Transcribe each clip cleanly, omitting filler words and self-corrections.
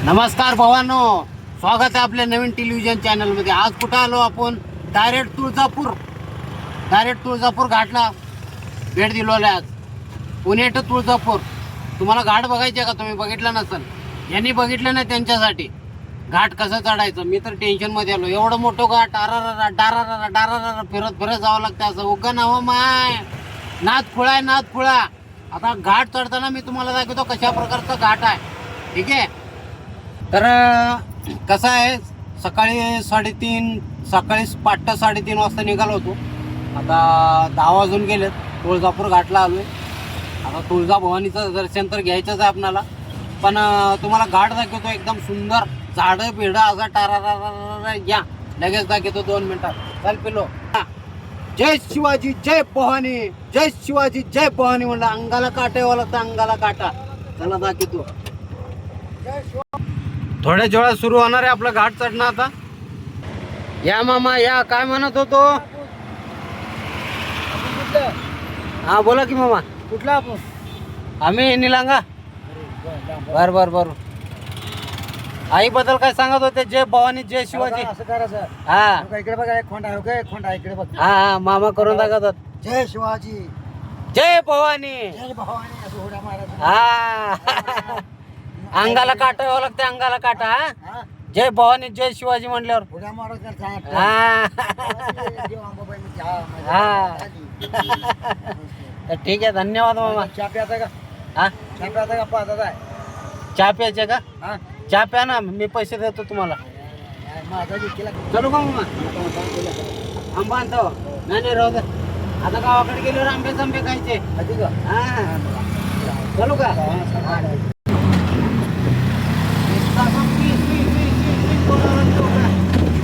नमस्कार भावांनो, स्वागत आहे आपल्या नवीन टेलिव्हिजन चॅनलमध्ये. आज कुठं आलो आपण? डायरेक्ट तुळजापूर घाटला भेट दिलो आहे. आज पुणे टू तुळजापूर. तुम्हाला घाट बघायचे का? तुम्ही बघितला नसेल, यांनी बघितलं नाही त्यांच्यासाठी घाट कसं चढायचं. मी तर टेन्शनमध्ये आलो. एवढं मोठं घाट, डारारा फिरत जावं लागतं. असं उगा नाव माय नाद खुळा. आता घाट चढताना मी तुम्हाला दाखवतो कशा प्रकारचा घाट आहे. ठीक आहे. तर कसं आहे, सकाळी पाठ 3:30 वाजता निघालो होतो. आता 10 वाजून गेलेत. तुळजापूर घाटला आलोय. आता तुळजाभवानीचं दर्शन तर घ्यायचंच आहे आपणाला, पण तुम्हाला घाट दाखवतो एकदम सुंदर. झाडं बिडं असा टारा या लगेच दाखवतो 2 मिनिटात. चल पिलो. जय शिवाजी जय भवानी, जय शिवाजी जय भवानी म्हणलं. अंगाला काटा यावं लागतं, अंगाला काटा. चला दाखवतो. थोड्या वेळात सुरू होणार आहे आपलं घाट चढणं. आता या मामा या. काय म्हणत होतो? हा बोला की मामा. कुठला आपण? आम्ही निलांगा. बर आई बद्दल काय सांगत होते? जय भवानी जय शिवाजी. असं करायचं. हा इकडे बघा, एक खोंड आहे. ओके, खोंड आहे इकडे बघ. हा मामा करून दाखवतात. जय शिवाजी जय भवानी. जय भवानी असं उड्या मारायचं. हा अंगाला काटा यावं लागते, अंगाला काटा. हा हा? जय भवानी जय शिवाजी म्हणल्यावर. उड्या मारायचं. हा हा. तर ठीक आहे, धन्यवाद मामा. चहा प्यायचा का? हा चहा प्यायचा का? पाहता आहे. चहा प्यायचे का? हा? चहा प्या ना, मी पैसे देतो तुम्हाला. माझा केला. चलू का मामा? आंबा आणतो. नाही राहू दे. आता गावाकडे गेल्यावर आंबे खायचे. अधिक हा चलू का?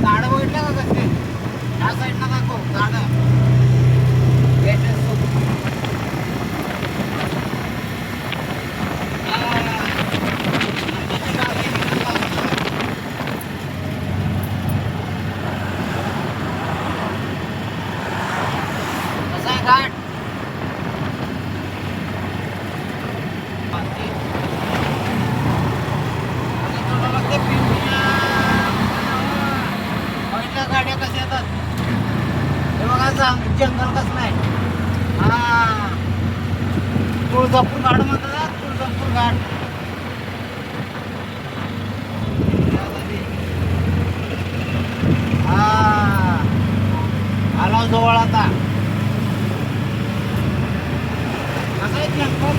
झाडं बघितलं का कसले? ह्या साईडला दाखव झाडं. कसा आहे घाट? पहिल्या गाड्या कशा येतात हे बघा. जंगल कसं नाही. हा तुळजापूर घाट म्हणतात. तुळजापूर घाट. हा आला जवळ आता. कसं आहे जंगल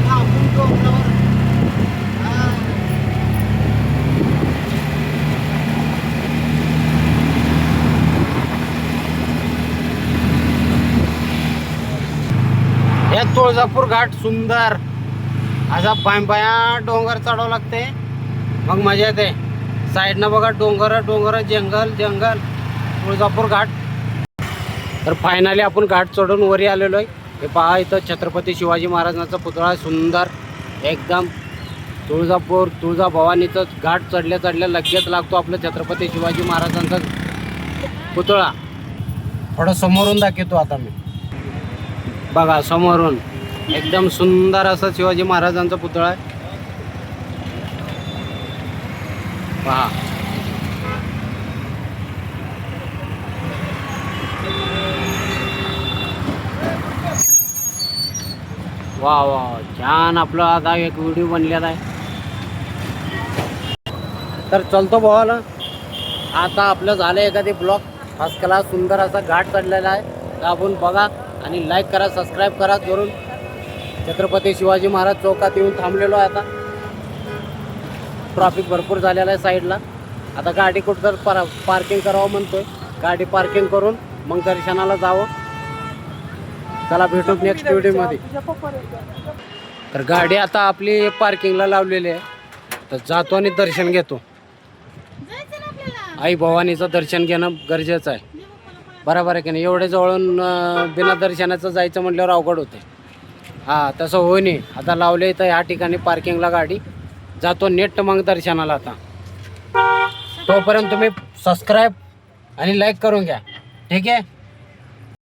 थांबून डोंगरावर. हे तुळजापूर घाट सुंदर असा पाया डोंगर चढावं लागते, मग मजा येते. साईडनं बघा डोंगर जंगल तुळजापूर घाट. तर फायनली आपण घाट चढून वरी आलेलो आहे. हे पहा, इथं छत्रपती शिवाजी महाराजांचा पुतळा सुंदर एकदम. तुळजाभवानीचं घाट चढल्या लगेच लागतो आपलं छत्रपती शिवाजी महाराजांचा पुतळा. थोडं समोरून दाखवतो आता मी. बघा समोरून एकदम सुंदर असा शिवाजी महाराजांचा पुतळा आहे. पहा वा छान. आपला आता एक व्हिडिओ बनलेला आहे. तर चलतो भावाला. आता आपलं झालं एखादी ब्लॉग फर्स्ट क्लास सुंदर असा घाट चढलेला आहे. तर आपण बघा आणि लाईक करा, सबस्क्राईब करा जरूर. छत्रपती शिवाजी महाराज चौकात येऊन थांबलेलो आहे. आता ट्रॉफिक भरपूर झालेला आहे साईडला. आता गाडी कुठं तर पार्किंग करावं म्हणतोय. गाडी पार्किंग करून मग दर्शनाला जावं. चला भेटू नेक्स्ट व्हिडिओमध्ये. तर गाडी आता आपली पार्किंगला लावलेली आहे. तर जातो आणि दर्शन घेतो. आई भवानीचं दर्शन घेणं गरजेचं आहे. बरोबर आहे की नाही? एवढे जवळून बिना दर्शनाचं जायचं म्हटल्यावर अवघड होते. हां तसं होई नाही. आता लावले तर ह्या ठिकाणी पार्किंगला गाडी. जातो नेट मग दर्शनाला. आता तोपर्यंत तुम्ही सबस्क्राईब आणि लाईक करून घ्या. ठीक आहे.